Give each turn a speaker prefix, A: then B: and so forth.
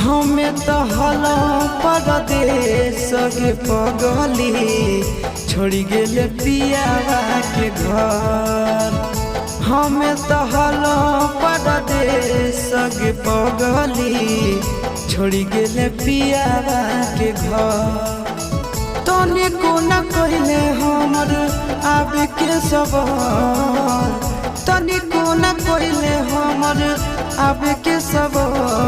A: हमें तो हलो परदेश के पगली छोड़ी गेले पियावा के घर। हमें तो हलो परदेश के पगली छोड़ी गेले पियावा के घर। तनी को न कहले हमर आबे के सबर, तनी को न कहले हमर आबे के सबर।